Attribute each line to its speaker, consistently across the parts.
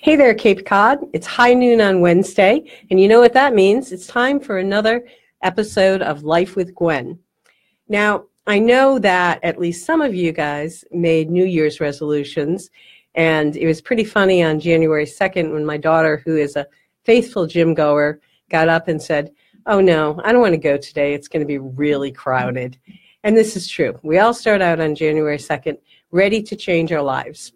Speaker 1: Hey there, Cape Cod. It's high noon on Wednesday, and you know what that means. It's time for another episode of Life with Gwen. Now, I know that at least some of you guys made New Year's resolutions, and it was pretty funny on January 2nd when my daughter, who is a faithful gym goer, got up and said, "Oh no, I don't want to go today. It's going to be really crowded." And this is true. We all start out on January 2nd ready to change our lives.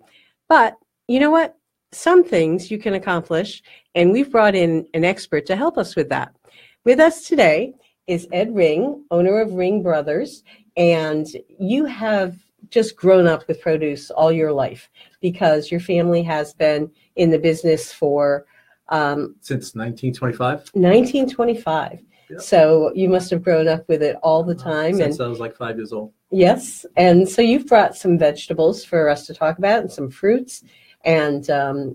Speaker 1: But you know what? Some things you can accomplish, and we've brought in an expert to help us with that. With us today is Ed Ring, owner of Ring Brothers, and you have just grown up with produce all your life because your family has been in the business for
Speaker 2: since 1925.
Speaker 1: 1925. Yep. So you must have grown up with it all the time.
Speaker 2: Since I was like 5 years old.
Speaker 1: Yes, and so you've brought some vegetables for us to talk about and some fruits. And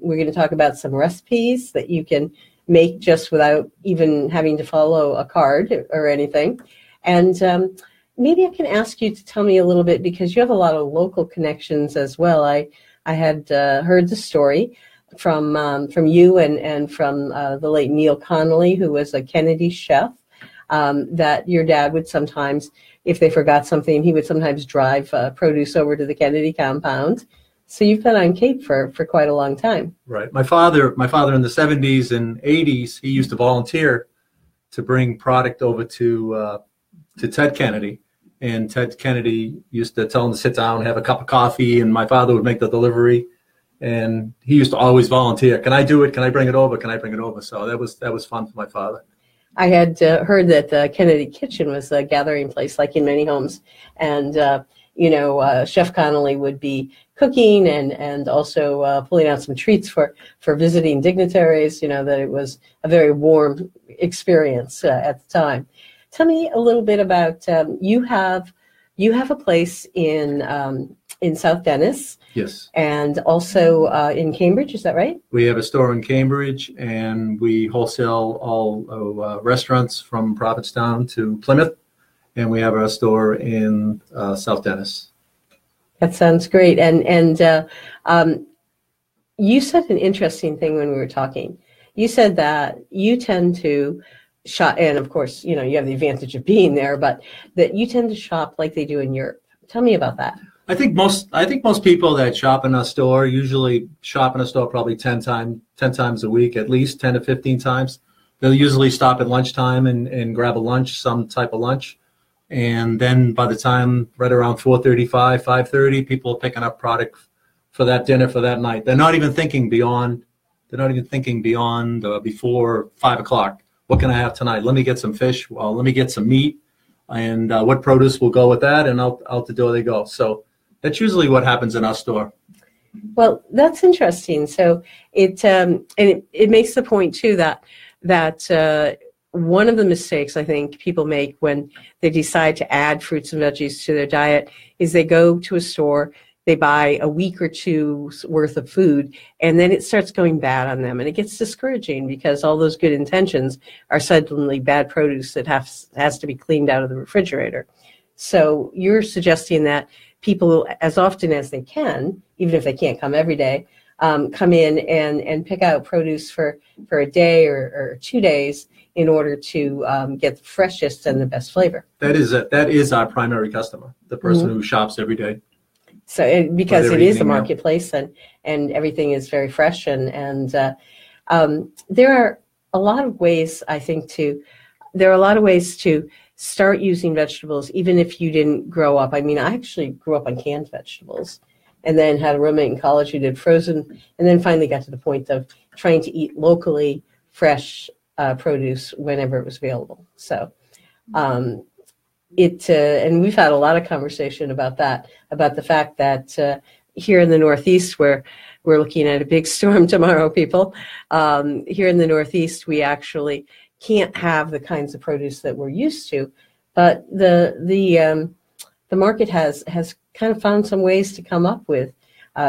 Speaker 1: we're going to talk about some recipes that you can make just without even having to follow a card or anything. And maybe I can ask you to tell me a little bit, because you have a lot of local connections as well. I had heard the story from you and from the late Neil Connolly, who was a Kennedy chef, that your dad would sometimes, if they forgot something, he would sometimes drive produce over to the Kennedy compound. So you've been on Cape for quite a long time.
Speaker 2: Right. My father in the 70s and 80s, he used to volunteer to bring product over to Ted Kennedy. And Ted Kennedy used to tell him to sit down, have a cup of coffee, and my father would make the delivery. And he used to always volunteer. Can I do it? Can I bring it over? Can I bring it over? So that was fun for my father.
Speaker 1: I had heard that the Kennedy Kitchen was a gathering place, like in many homes. And, Chef Connolly would be cooking and also pulling out some treats for visiting dignitaries, that it was a very warm experience at the time. Tell me a little bit about, you have a place in South Dennis.
Speaker 2: Yes.
Speaker 1: And also in Cambridge, is that right?
Speaker 2: We have a store in Cambridge, and we wholesale all restaurants from Provincetown to Plymouth. And we have our store in South Dennis.
Speaker 1: That sounds great. And you said an interesting thing when we were talking. You said that you tend to shop, and of course, you have the advantage of being there, but that you tend to shop like they do in Europe. Tell me about that.
Speaker 2: I think most people that shop in a store usually shop in a store probably 10 times a week, at least 10 to 15 times. They'll usually stop at lunchtime and grab a lunch, some type of lunch. And then by the time right around 4:35, 5:30, people are picking up product for that dinner for that night. They're not even thinking beyond before 5 o'clock. What can I have tonight? Let me get some fish. Well, let me get some meat. And what produce will go with that? And out the door they go. So that's usually what happens in our store.
Speaker 1: Well, that's interesting. So it makes the point too that one of the mistakes I think people make when they decide to add fruits and veggies to their diet is they go to a store, they buy a week or two's worth of food, and then it starts going bad on them. And it gets discouraging because all those good intentions are suddenly bad produce that has to be cleaned out of the refrigerator. So you're suggesting that people, as often as they can, even if they can't come every day, come in and pick out produce for a day or 2 days in order to get the freshest and the best flavor.
Speaker 2: That is our primary customer, the person who shops every day.
Speaker 1: So because it is a marketplace and everything is very fresh and there are a lot of ways to start using vegetables even if you didn't grow up. I mean, I actually grew up on canned vegetables and then had a roommate in college who did frozen, and then finally got to the point of trying to eat locally fresh produce whenever it was available. So and we've had a lot of conversation about that, about the fact that here in the Northeast, where we're looking at a big storm tomorrow, people, here in the Northeast, we actually can't have the kinds of produce that we're used to, but the market has kind of found some ways to come up with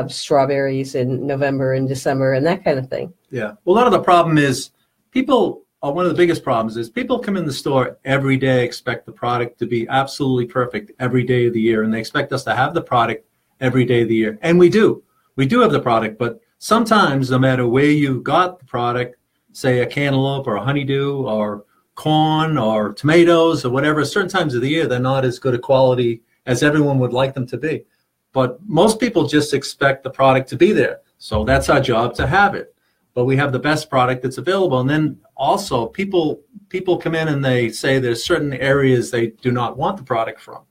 Speaker 1: strawberries in November and December and that kind of thing.
Speaker 2: Yeah. Well, a lot of the problem is one of the biggest problems is people come in the store every day, expect the product to be absolutely perfect every day of the year, and they expect us to have the product every day of the year. And we do. We do have the product, but sometimes no matter where you got the product, say a cantaloupe or a honeydew or corn or tomatoes or whatever, certain times of the year, they're not as good a quality as everyone would like them to be. But most people just expect the product to be there. So that's our job, to have it. But we have the best product that's available. And then also people come in and they say there's certain areas they do not want the product from.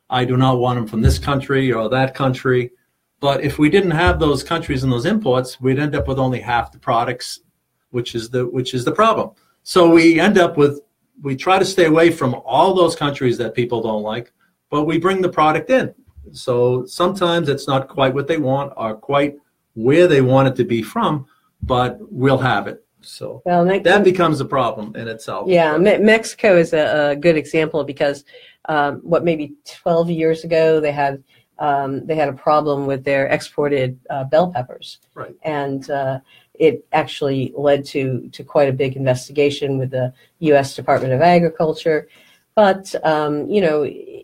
Speaker 2: I do not want them from this country or that country. But if we didn't have those countries and those imports, we'd end up with only half the products, which is the problem. So we try to stay away from all those countries that people don't like, but we bring the product in. So sometimes it's not quite what they want or quite where they want it to be from, but we'll have it. So that becomes a problem in itself.
Speaker 1: Yeah, Mexico is a good example because maybe 12 years ago they had a problem with their exported bell peppers.
Speaker 2: Right. And
Speaker 1: it actually led to quite a big investigation with the U.S. Department of Agriculture. But,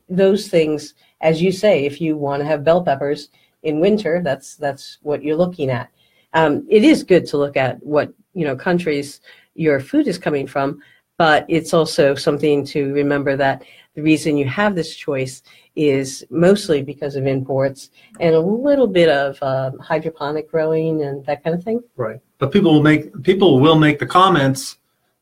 Speaker 1: those things, as you say, if you want to have bell peppers in winter, that's what you're looking at. It is good to look at what, countries your food is coming from, but it's also something to remember that the reason you have this choice is mostly because of imports and a little bit of hydroponic growing and that kind of thing.
Speaker 2: Right. But people will make the comments.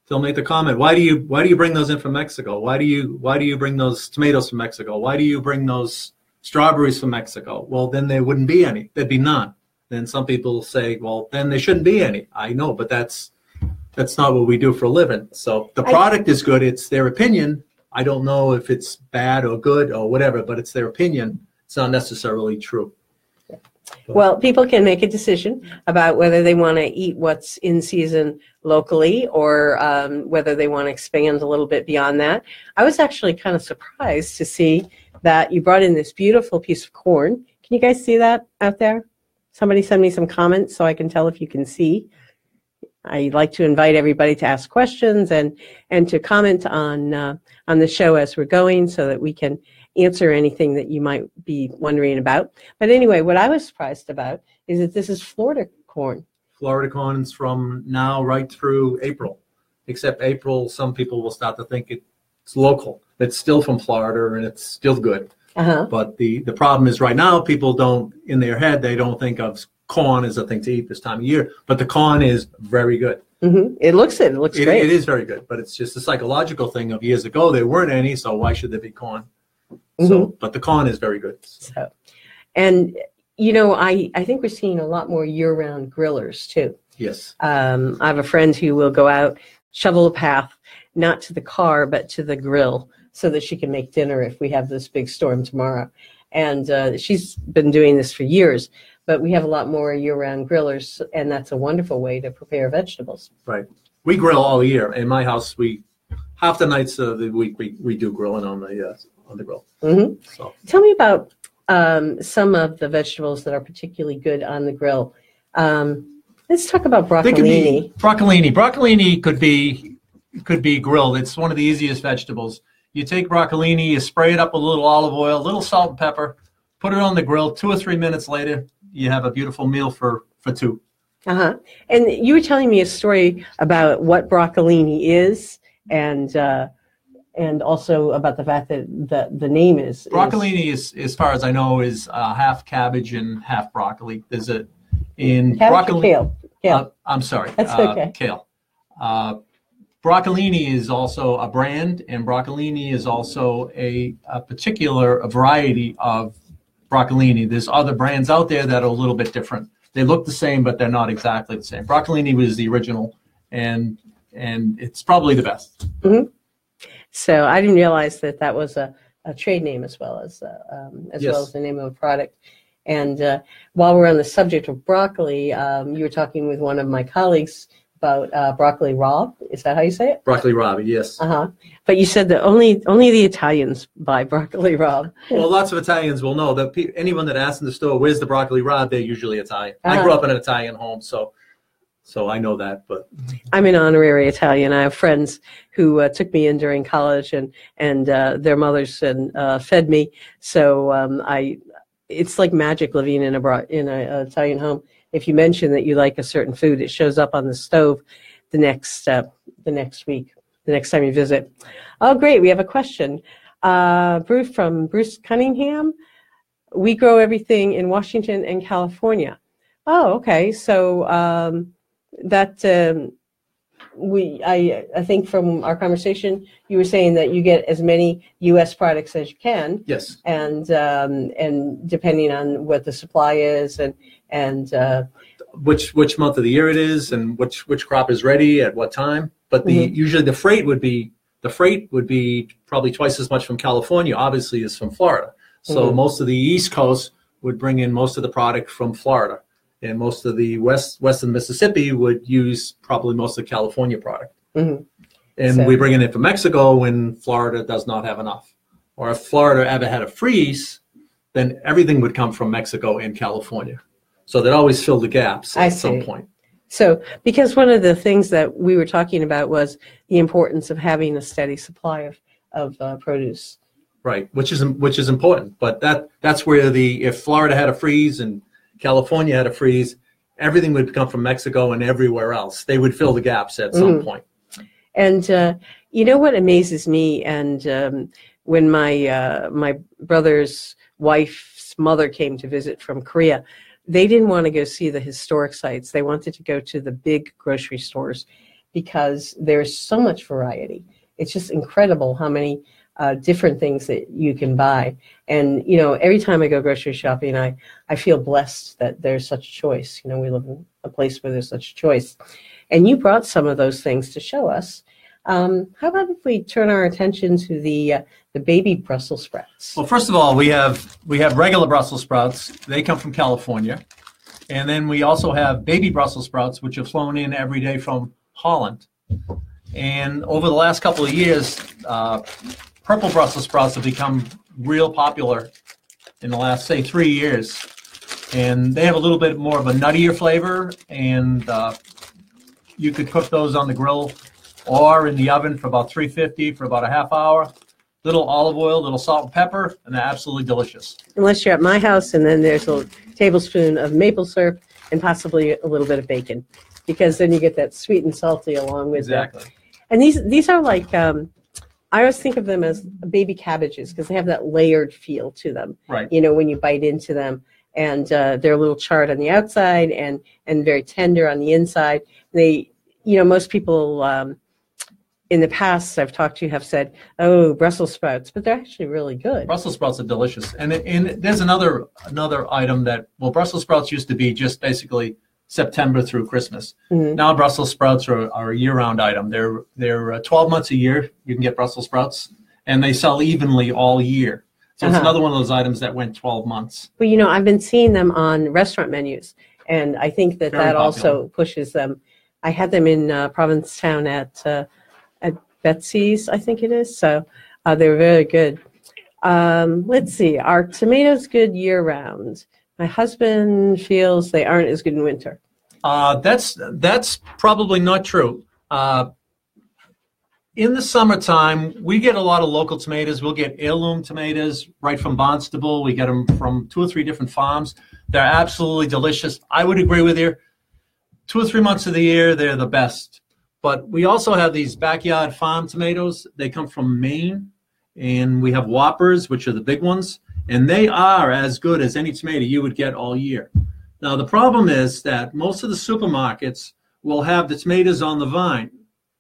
Speaker 2: They'll make the comment, why do you bring those in from Mexico? Why do you bring those tomatoes from Mexico? Why do you bring those strawberries from Mexico? Well, then there wouldn't be any. There'd be none. Then some people say, well, then there shouldn't be any. I know, but that's not what we do for a living. So the product is good. It's their opinion. I don't know if it's bad or good or whatever, but it's their opinion. It's not necessarily true.
Speaker 1: Well, people can make a decision about whether they want to eat what's in season locally or whether they want to expand a little bit beyond that. I was actually kind of surprised to see that you brought in this beautiful piece of corn. Can you guys see that out there? Somebody send me some comments so I can tell if you can see. I like to invite everybody to ask questions and to comment on the show as we're going so that we can answer anything that you might be wondering about. But anyway, what I was surprised about is that this is Florida corn.
Speaker 2: Florida corn is from now right through April. Except April, some people will start to think it's local. It's still from Florida and it's still good.
Speaker 1: Uh-huh.
Speaker 2: But the problem is right now, people don't, in their head, they don't think of corn as a thing to eat this time of year. But the corn is very good.
Speaker 1: Mm-hmm. It looks great.
Speaker 2: It is very good. But it's just a psychological thing of years ago, there weren't any, so why should there be corn?
Speaker 1: Mm-hmm.
Speaker 2: So, but the corn is very good.
Speaker 1: So, and I think we're seeing a lot more year-round grillers too.
Speaker 2: Yes.
Speaker 1: I have a friend who will go out, shovel a path, not to the car, but to the grill so that she can make dinner if we have this big storm tomorrow. And she's been doing this for years, but we have a lot more year-round grillers, and that's a wonderful way to prepare vegetables.
Speaker 2: Right. We grill all year. In my house, half the nights of the week we do grilling on the grill.
Speaker 1: Mm-hmm.
Speaker 2: So.
Speaker 1: Tell me about some of the vegetables that are particularly good on the grill. Let's talk about broccolini.
Speaker 2: Broccolini could be grilled. It's one of the easiest vegetables. You take broccolini, you spray it up with a little olive oil, a little salt and pepper, put it on the grill. 2 or 3 minutes later, you have a beautiful meal for two.
Speaker 1: Uh-huh. And you were telling me a story about what broccolini is and also about the fact that the name is...
Speaker 2: Broccolini is, as far as I know, is half cabbage and half broccoli. There's in
Speaker 1: broccoli. Kale.
Speaker 2: I'm sorry.
Speaker 1: That's okay.
Speaker 2: Kale. Broccolini is also a brand, and broccolini is also a particular variety of broccolini. There's other brands out there that are a little bit different. They look the same, but they're not exactly the same. Broccolini was the original, and it's probably the best.
Speaker 1: Mm-hmm. So I didn't realize that was a trade name as well as
Speaker 2: Yes.
Speaker 1: well as the name of a product. And while we're on the subject of broccoli, you were talking with one of my colleagues about broccoli rabe. Is that how you say it?
Speaker 2: Broccoli rabe, yes.
Speaker 1: Uh-huh. But you said that only the Italians buy broccoli rabe.
Speaker 2: Well, lots of Italians will know that anyone that asks in the store, where's the broccoli rabe, they're usually Italian.
Speaker 1: Uh-huh.
Speaker 2: I grew up in an Italian home, so I know that. But
Speaker 1: I'm an honorary Italian. I have friends who took me in during college, and their mothers fed me. So it's like magic living in an Italian home. if you mention that you like a certain food, it shows up on the stove the next week, the next time you visit. Oh, great. We have a question. Bruce Cunningham. We grow everything in Washington and California. Oh, okay. So I think from our conversation, you were saying that you get as many U.S. products as you can.
Speaker 2: Yes.
Speaker 1: And depending on what the supply is and
Speaker 2: which month of the year it is and which crop is ready at what time. But usually the freight would be probably twice as much from California, obviously, as from Florida. So most of the East Coast would bring in most of the product from Florida. And most of the western Mississippi would use probably most of the California product. And we bring it in from Mexico when Florida does not have enough. Or if Florida ever had a freeze, then everything would come from Mexico and California. So they'd always fill the gaps at some point.
Speaker 1: So because one of the things that we were talking about was the importance of having a steady supply of produce.
Speaker 2: Right, which is important. But that's where if Florida had a freeze and California had a freeze, everything would come from Mexico and everywhere else. They would fill the gaps at some point.
Speaker 1: And you know what amazes me? And when my brother's wife's mother came to visit from Korea, they didn't want to go see the historic sites. They wanted to go to the big grocery stores because there's so much variety. It's just incredible how many different things that you can buy. And, every time I go grocery shopping, I feel blessed that there's such choice. We live in a place where there's such choice. And you brought some of those things to show us. How about if we turn our attention to the baby Brussels sprouts?
Speaker 2: Well, first of all, we have regular Brussels sprouts. They come from California. And then we also have baby Brussels sprouts, which are flown in every day from Holland. And over the last couple of years, purple Brussels sprouts have become real popular in the last, say, 3 years. And they have a little bit more of a nuttier flavor, and you could cook those on the grill or in the oven for about 350 for about a half hour. Little olive oil, little salt and pepper, and they're absolutely delicious.
Speaker 1: Unless you're at my house, and then there's a tablespoon of maple syrup and possibly a little bit of bacon, because then you get that sweet and salty along with
Speaker 2: Exactly.
Speaker 1: And these are like, I always think of them as baby cabbages because they have that layered feel to them.
Speaker 2: Right.
Speaker 1: When you bite into them, and they're a little charred on the outside and very tender on the inside. They, most people in the past I've talked to have said, "Oh, Brussels sprouts," but they're actually really good.
Speaker 2: Brussels sprouts are delicious, and there's another item that Brussels sprouts used to be just basically September through Christmas. Now Brussels sprouts are a year-round item. They're 12 months a year you can get Brussels sprouts, and they sell evenly all year. So it's another one of those items that went 12 months.
Speaker 1: Well, I've been seeing them on restaurant menus, and I think that
Speaker 2: Very popular.
Speaker 1: Also pushes them. I had them in Provincetown at Betsy's, I think it is. So they were very good. Let's see. Are tomatoes good year-round? My husband feels they aren't as good in winter.
Speaker 2: That's probably not true. In the summertime, we get a lot of local tomatoes. We'll get heirloom tomatoes right from Barnstable. We get them from 2 or 3 different farms. They're absolutely delicious. I would agree with you. 2 or 3 months of the year, they're the best. But we also have these backyard farm tomatoes. They come from Maine, and we have Whoppers, which are the big ones. And they are as good as any tomato you would get all year. Now, the problem is that most of the supermarkets will have the tomatoes on the vine,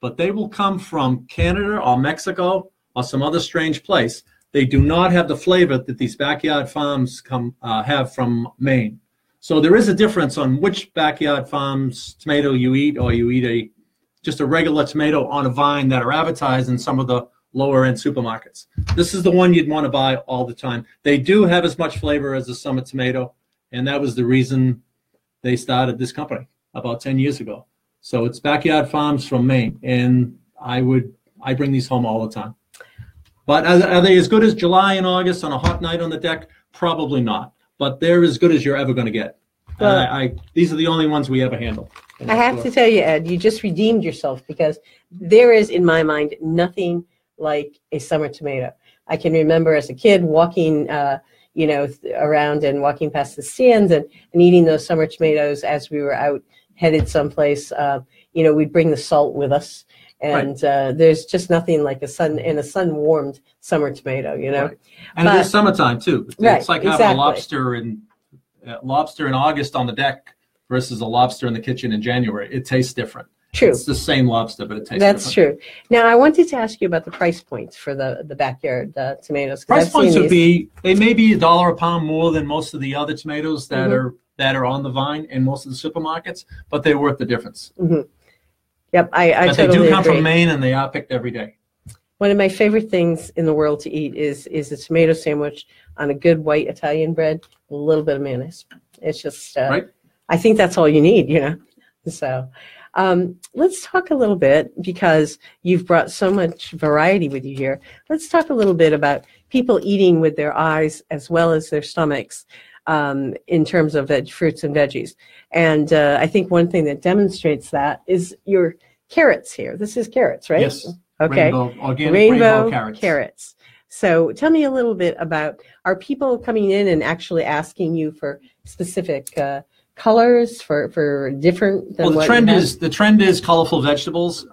Speaker 2: but they will come from Canada or Mexico or some other strange place. They do not have the flavor that these backyard farms have from Maine. So there is a difference on which backyard farm's tomato you eat, or you eat just a regular tomato on a vine that are advertised in some of the lower-end supermarkets. This is the one you'd want to buy all the time. They do have as much flavor as the summer tomato, and that was the reason they started this company about 10 years ago. So it's backyard farms from Maine, and I bring these home all the time. But are they as good as July and August on a hot night on the deck? Probably not. But they're as good as you're ever going to get. Well, these are the only ones we ever handle.
Speaker 1: I have to tell you, Ed, you just redeemed yourself, because there is, in my mind, nothing like a summer tomato. I can remember as a kid walking, around and walking past the stands and eating those summer tomatoes as we were out headed someplace. We'd bring the salt with us. And there's just nothing like a sun-warmed summer tomato,
Speaker 2: Right. And it is summertime too. It's like having a lobster in August on the deck versus a lobster in the kitchen in January. It tastes different.
Speaker 1: True.
Speaker 2: It's the same lobster, but it tastes
Speaker 1: That's
Speaker 2: different.
Speaker 1: true. Now, I wanted to ask you about the price points for the backyard tomatoes.
Speaker 2: Price points they may be $1 a pound more than most of the other tomatoes that are on the vine in most of the supermarkets, but they're worth the difference.
Speaker 1: Mm-hmm. Yep, I
Speaker 2: but
Speaker 1: totally
Speaker 2: they do come
Speaker 1: agree.
Speaker 2: from Maine, and they are picked every day.
Speaker 1: One of my favorite things in the world to eat is a tomato sandwich on a good white Italian bread, a little bit of mayonnaise. It's just,
Speaker 2: right?
Speaker 1: I think that's all you need, So let's talk a little bit, because you've brought so much variety with you here. Let's talk a little bit about people eating with their eyes as well as their stomachs in terms of fruits and veggies. And I think one thing that demonstrates that is your carrots here. This is carrots, right?
Speaker 2: Yes.
Speaker 1: Okay.
Speaker 2: Organic
Speaker 1: Rainbow
Speaker 2: carrots.
Speaker 1: Carrots. So tell me a little bit about, are people coming in and actually asking you for specific colors for different than
Speaker 2: the trend is colorful vegetables.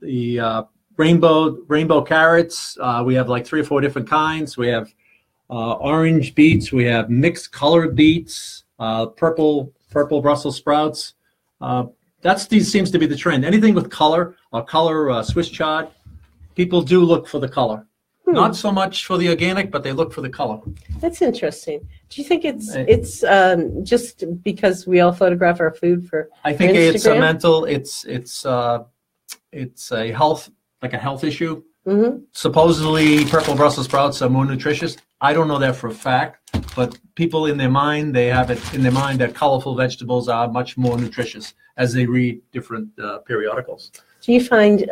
Speaker 2: The rainbow carrots. We have like 3 or 4 different kinds. We have orange beets. We have mixed colored beets. Purple Brussels sprouts. Seems to be the trend. Anything with color or color Swiss chard, people do look for the color. Not so much for the organic, but they look for the color.
Speaker 1: That's interesting. Do you think it's just because we all photograph our food for
Speaker 2: I think
Speaker 1: Instagram?
Speaker 2: it's a mental. It's a health issue.
Speaker 1: Mm-hmm.
Speaker 2: Supposedly, purple Brussels sprouts are more nutritious. I don't know that for a fact, but people in their mind, they have it in their mind that colorful vegetables are much more nutritious as they read different periodicals.
Speaker 1: Do you find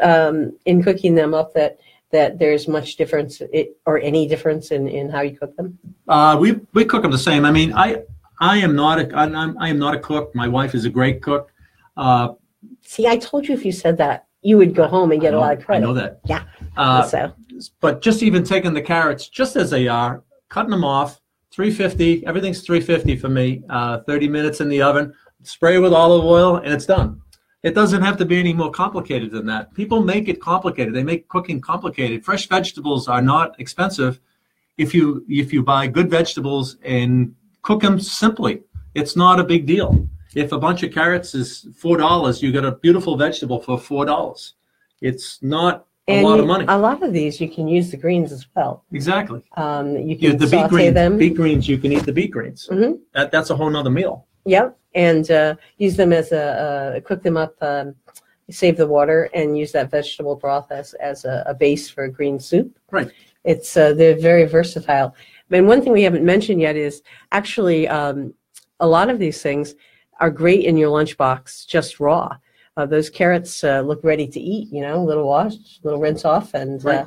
Speaker 1: in cooking them up that there's much difference or any difference in how you cook them?
Speaker 2: We cook them the same. I mean, I am not a cook. My wife is a great cook.
Speaker 1: See, I told you if you said that, you would go home and get a lot of credit.
Speaker 2: I know that.
Speaker 1: Yeah.
Speaker 2: But just even taking the carrots just as they are, cutting them off, 350. Everything's 350 for me. 30 minutes in the oven. Spray with olive oil, and it's done. It doesn't have to be any more complicated than that. People make it complicated. They make cooking complicated. Fresh vegetables are not expensive if you buy good vegetables and cook them simply. It's not a big deal. If a bunch of carrots is $4, you get a beautiful vegetable for $4. It's not a lot of money.
Speaker 1: A lot of these, you can use the greens as well.
Speaker 2: Exactly.
Speaker 1: You can saute them.
Speaker 2: Beet greens, you can eat the beet greens.
Speaker 1: Mm-hmm.
Speaker 2: That's a whole nother meal.
Speaker 1: Yep. And use them as cook them up, save the water, and use that vegetable broth as a base for a green soup.
Speaker 2: Right.
Speaker 1: It's they're very versatile. And one thing we haven't mentioned yet is actually a lot of these things are great in your lunchbox, just raw. Those carrots look ready to eat. A little wash, little rinse off, and
Speaker 2: right.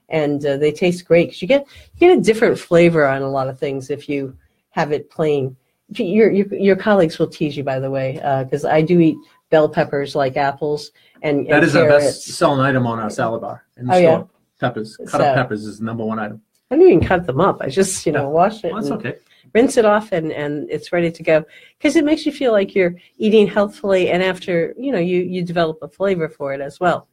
Speaker 1: They taste great because you get a different flavor on a lot of things if you have it plain. Your colleagues will tease you, by the way, because I do eat bell peppers like apples and
Speaker 2: that is
Speaker 1: carrots.
Speaker 2: our best selling item on our salad bar in the store.
Speaker 1: Yeah?
Speaker 2: Peppers, cut up peppers is the #1 item.
Speaker 1: I don't even cut them up. I just wash it.
Speaker 2: Well, that's okay.
Speaker 1: Rinse it off and it's ready to go because it makes you feel like you're eating healthfully, and after you develop a flavor for it as well.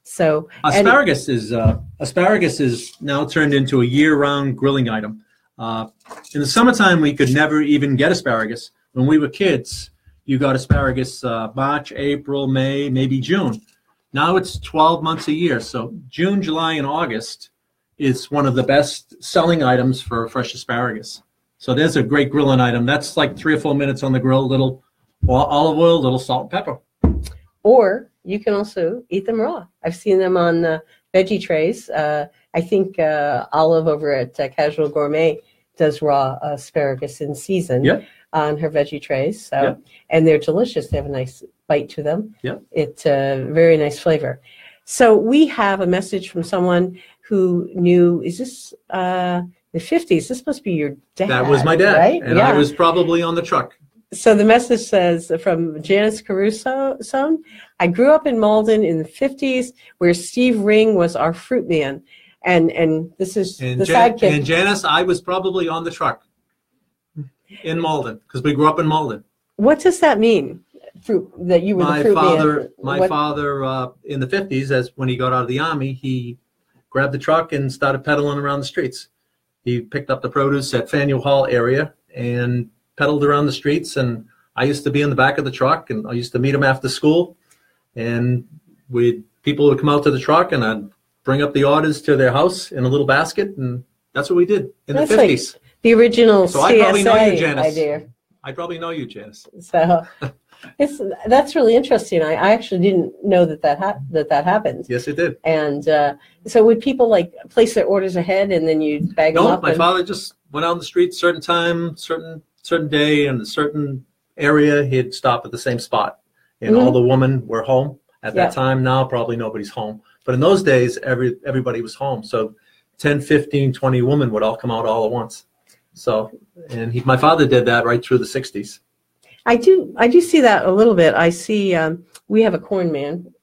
Speaker 1: So
Speaker 2: asparagus is now turned into a year-round grilling item. In the summertime, we could never even get asparagus. When we were kids, you got asparagus March, April, May, maybe June. Now it's 12 months a year. So June, July, and August is one of the best selling items for fresh asparagus. So there's a great grilling item. That's like 3 or 4 minutes on the grill, little olive oil, little salt and pepper.
Speaker 1: Or you can also eat them raw. I've seen them on veggie trays. I think Olive over at Casual Gourmet does raw asparagus in season on her veggie trays. So, and they're delicious. They have a nice bite to them.
Speaker 2: Yeah.
Speaker 1: It's a very nice flavor. So we have a message from someone who knew, is this the 50s? This must be your dad.
Speaker 2: That was my dad.
Speaker 1: Right?
Speaker 2: And I was probably on the truck.
Speaker 1: So the message says, from Janice Caruso, I grew up in Malden in the 50s where Steve Ring was our fruit man. And this is
Speaker 2: And
Speaker 1: the sidekick.
Speaker 2: And Janice, I was probably on the truck in Malden because we grew up in Malden.
Speaker 1: What does that mean? That you were the fruit man?
Speaker 2: My father, in the 50s, as when he got out of the Army, he grabbed the truck and started pedaling around the streets. He picked up the produce at Faneuil Hall area and pedaled around the streets. And I used to be in the back of the truck, and I used to meet him after school. And people would come out to the truck, and I'd bring up the orders to their house in a little basket, and that's what we did in the 50s.
Speaker 1: Like the original
Speaker 2: so I probably know you,
Speaker 1: CSA
Speaker 2: Janice.
Speaker 1: idea.
Speaker 2: I probably know you, Janice.
Speaker 1: So that's really interesting. I actually didn't know that happened.
Speaker 2: Yes, it did.
Speaker 1: And so would people like place their orders ahead and then you bag them up?
Speaker 2: No, my father just went out on the street, certain time, certain day, and a certain area. He'd stop at the same spot, and all the women were home at that time. Now probably nobody's home, but in those days, everybody was home. So 10, 15, 20 women would all come out all at once. So, and my father did that right through the 60s.
Speaker 1: I do see that a little bit. I see we have a corn man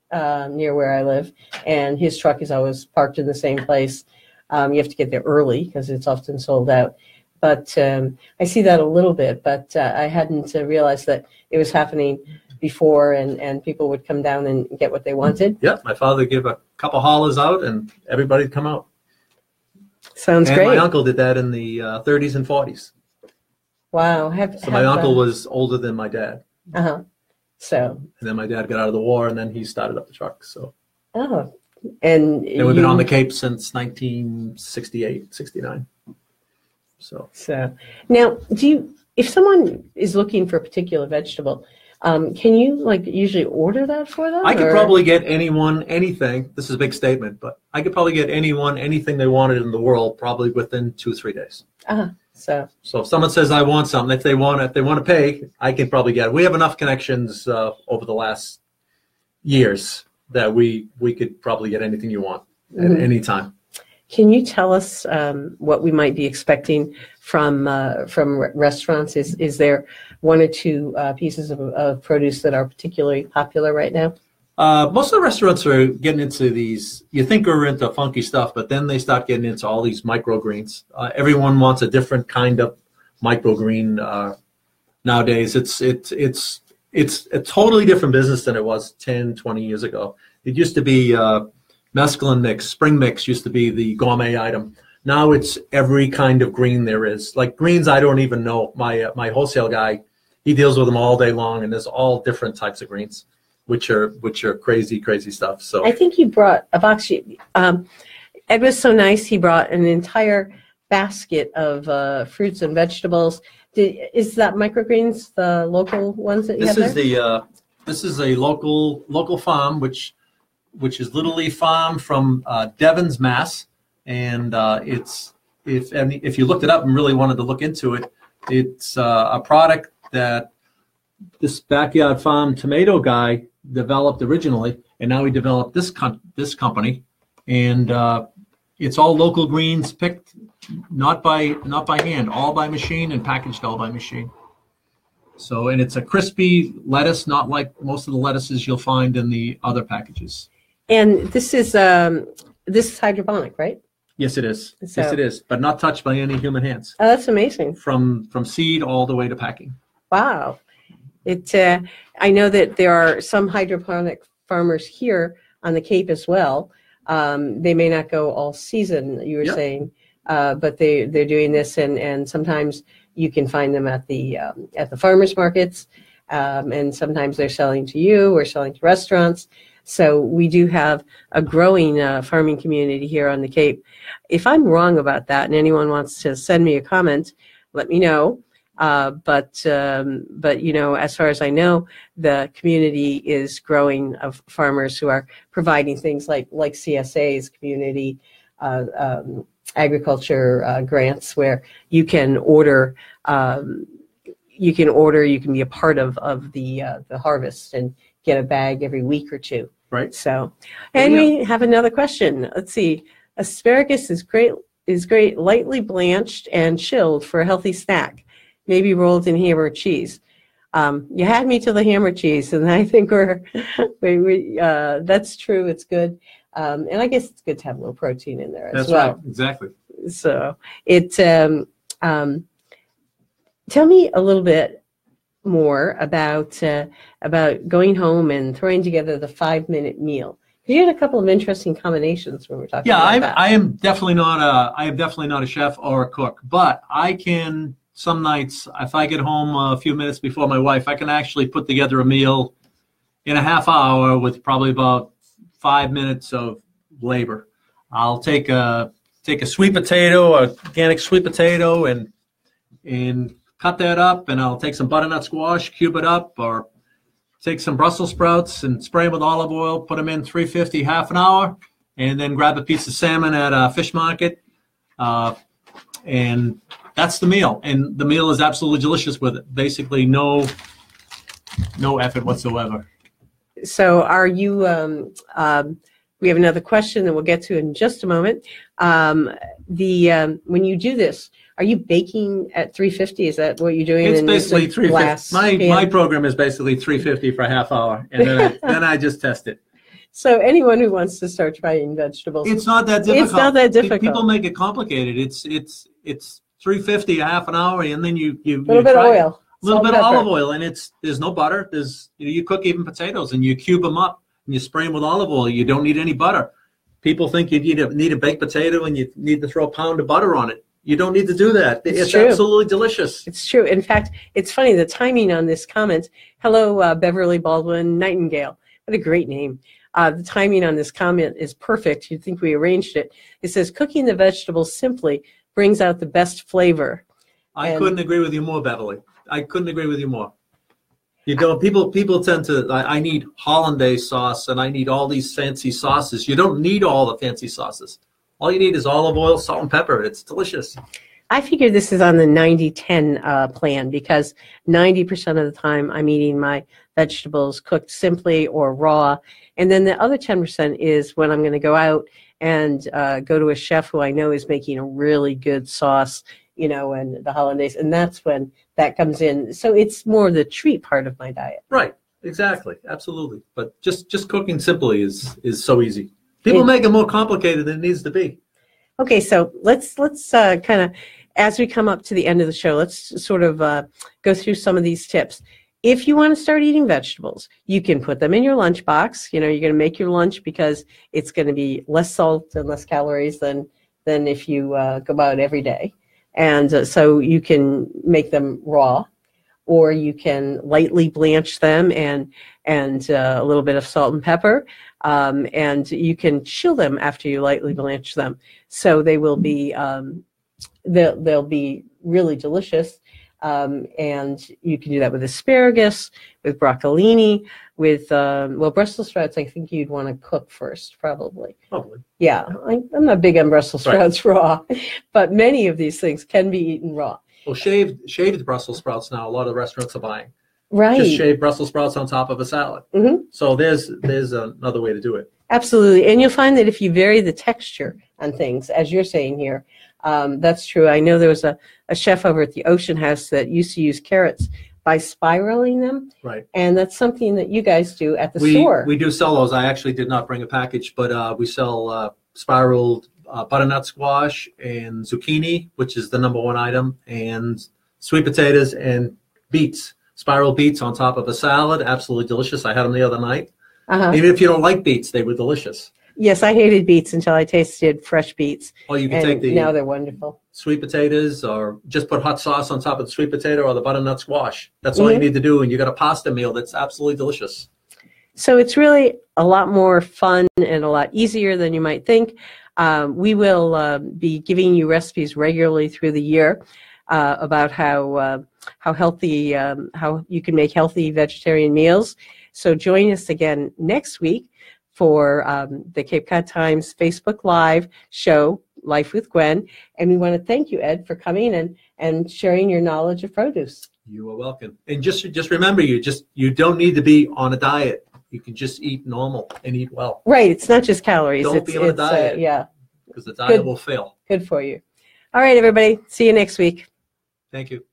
Speaker 1: near where I live, and his truck is always parked in the same place. You have to get there early because it's often sold out. But I see that a little bit, but I hadn't realized that it was happening before, and people would come down and get what they wanted.
Speaker 2: Yeah, my father would give a couple hollers out, and everybody'd come out.
Speaker 1: Sounds great.
Speaker 2: And my uncle did that in the 30s and 40s.
Speaker 1: Wow.
Speaker 2: My uncle was older than my dad.
Speaker 1: Uh-huh. So.
Speaker 2: And then my dad got out of the war, and then he started up the truck. So.
Speaker 1: Oh. And
Speaker 2: we've been on the Cape since 1968, 69. So
Speaker 1: now, if someone is looking for a particular vegetable, can you usually order that for them?
Speaker 2: I could probably get anyone anything. This is a big statement, but I could probably get anyone anything they wanted in the world probably within 2-3 days.
Speaker 1: Uh-huh. So
Speaker 2: if someone says I want something, if they want to pay, I can probably get it. We have enough connections over the last years that we could probably get anything you want at any time.
Speaker 1: Can you tell us what we might be expecting from restaurants? Is there one or two pieces of produce that are particularly popular right now?
Speaker 2: Most of the restaurants are getting into these, you think we're into funky stuff, but then they start getting into all these microgreens. Everyone wants a different kind of microgreen nowadays. It's a totally different business than it was 10, 20 years ago. It used to be mesclun mix, spring mix used to be the gourmet item. Now it's every kind of green there is. Like greens, I don't even know. My wholesale guy, he deals with them all day long, and there's all different types of greens, which are crazy stuff. So
Speaker 1: I think he brought a box. Ed was so nice. He brought an entire basket of fruits and vegetables. Is that microgreens the local ones that you have there?
Speaker 2: This is a local farm, which is Little Leaf Farm from Devens, Mass. And if you looked it up and really wanted to look into it, it's a product that this backyard farm tomato guy developed originally, and now he developed this company, and it's all local greens picked not by hand, all by machine, and packaged all by machine. So, and it's a crispy lettuce, not like most of the lettuces you'll find in the other packages.
Speaker 1: And this is hydroponic, right?
Speaker 2: Yes, it is. Yes, it is, but not touched by any human hands.
Speaker 1: Oh, that's amazing.
Speaker 2: From seed all the way to packing.
Speaker 1: Wow. I know that there are some hydroponic farmers here on the Cape as well. They may not go all season, you were saying, but they're doing this, and sometimes you can find them at the farmers markets, and sometimes they're selling to you or selling to restaurants. So we do have a growing farming community here on the Cape. If I'm wrong about that and anyone wants to send me a comment, let me know. But as far as I know, the community is growing of farmers who are providing things like CSA's community agriculture grants, where you can order, you can be a part of the harvest and get a bag every week or two.
Speaker 2: Right.
Speaker 1: So, and we have another question. Let's see. Asparagus is great, lightly blanched and chilled for a healthy snack. Maybe rolled in ham or cheese. You had me to the ham or cheese, and I think that's true. It's good. And I guess it's good to have a little protein in there as
Speaker 2: That's
Speaker 1: well.
Speaker 2: right, exactly.
Speaker 1: So tell me a little bit more about going home and throwing together the 5-minute meal. You had a couple of interesting combinations when we were talking about that.
Speaker 2: I am definitely not a chef or a cook, but I can some nights, if I get home a few minutes before my wife, I can actually put together a meal in a half hour with probably about 5 minutes of labor. I'll take a sweet potato, organic sweet potato, and cut that up, and I'll take some butternut squash, cube it up, or take some Brussels sprouts and spray them with olive oil, put them in 350 half an hour, and then grab a piece of salmon at a fish market, and that's the meal. And the meal is absolutely delicious with it. Basically, no effort whatsoever.
Speaker 1: So are you, we have another question that we'll get to in just a moment. When you do this, are you baking at 350? Is that what you're doing?
Speaker 2: It's basically 350. My program is basically 350 for a half hour, and then I just test it.
Speaker 1: So anyone who wants to start trying vegetables,
Speaker 2: it's not that difficult.
Speaker 1: It's not that difficult.
Speaker 2: People make it complicated. It's 350 a half an hour, and then you
Speaker 1: a little bit of oil,
Speaker 2: a little bit of olive oil, and there's no butter. You cook even potatoes, and you cube them up, and you spray them with olive oil. You don't need any butter. People think you need a baked potato, and you need to throw a pound of butter on it. You don't need to do that. It's absolutely delicious.
Speaker 1: It's true. In fact, it's funny, the timing on this comment. Hello, Beverly Baldwin Nightingale. What a great name. The timing on this comment is perfect. You'd think we arranged it. It says, cooking the vegetables simply brings out the best flavor.
Speaker 2: I couldn't agree with you more, Beverly. I couldn't agree with you more. You know, people tend to, I need hollandaise sauce, and I need all these fancy sauces. You don't need all the fancy sauces. All you need is olive oil, salt, and pepper. It's delicious.
Speaker 1: I figure this is on the 90-10 plan, because 90% of the time I'm eating my vegetables cooked simply or raw. And then the other 10% is when I'm going to go out and go to a chef who I know is making a really good sauce, you know, and the hollandaise. And that's when that comes in. So it's more the treat part of my diet.
Speaker 2: Right. Exactly. Absolutely. But just cooking simply is so easy. People make it more complicated than it needs to be.
Speaker 1: Okay, so let's kind of, as we come up to the end of the show, let's sort of go through some of these tips. If you want to start eating vegetables, you can put them in your lunchbox. You know, you're going to make your lunch because it's going to be less salt and less calories than if you go out every day. And so you can make them raw, or you can lightly blanch them and a little bit of salt and pepper. And you can chill them after you lightly blanch them. So they will be, they'll be really delicious. And you can do that with asparagus, with broccolini, with, Brussels sprouts, I think you'd want to cook first, probably.
Speaker 2: Probably.
Speaker 1: Yeah, I'm not big on Brussels sprouts raw, but many of these things can be eaten raw.
Speaker 2: Well, shaved Brussels sprouts now, a lot of restaurants are buying.
Speaker 1: Right.
Speaker 2: Just shaved Brussels sprouts on top of a salad. Mm-hmm. So there's another way to do it.
Speaker 1: Absolutely. And you'll find that if you vary the texture on things, as you're saying here, that's true. I know there was a chef over at the Ocean House that used to use carrots by spiraling them. Right. And that's something that you guys do at the store.
Speaker 2: We do sell those. I actually did not bring a package, but we sell spiraled butternut squash and zucchini, which is the #1 item, and sweet potatoes and beets. Spiral beets on top of a salad, absolutely delicious. I had them the other night. Even if you don't like beets, they were delicious.
Speaker 1: Yes, I hated beets until I tasted fresh beets.
Speaker 2: Oh, you can take
Speaker 1: now they're wonderful.
Speaker 2: Sweet potatoes, or just put hot sauce on top of the sweet potato or the butternut squash. That's all you need to do, and you got a pasta meal that's absolutely delicious.
Speaker 1: So it's really a lot more fun and a lot easier than you might think. We will be giving you recipes regularly through the year about how healthy, how you can make healthy vegetarian meals. So join us again next week for the Cape Cod Times Facebook Live show, Life with Gwen. And we want to thank you, Ed, for coming and sharing your knowledge of produce.
Speaker 2: You are welcome. And just remember, you don't need to be on a diet. You can just eat normal and eat well.
Speaker 1: Right. It's not just calories.
Speaker 2: Don't be on a diet.
Speaker 1: Yeah.
Speaker 2: Because the diet will fail.
Speaker 1: Good for you. All right, everybody. See you next week.
Speaker 2: Thank you.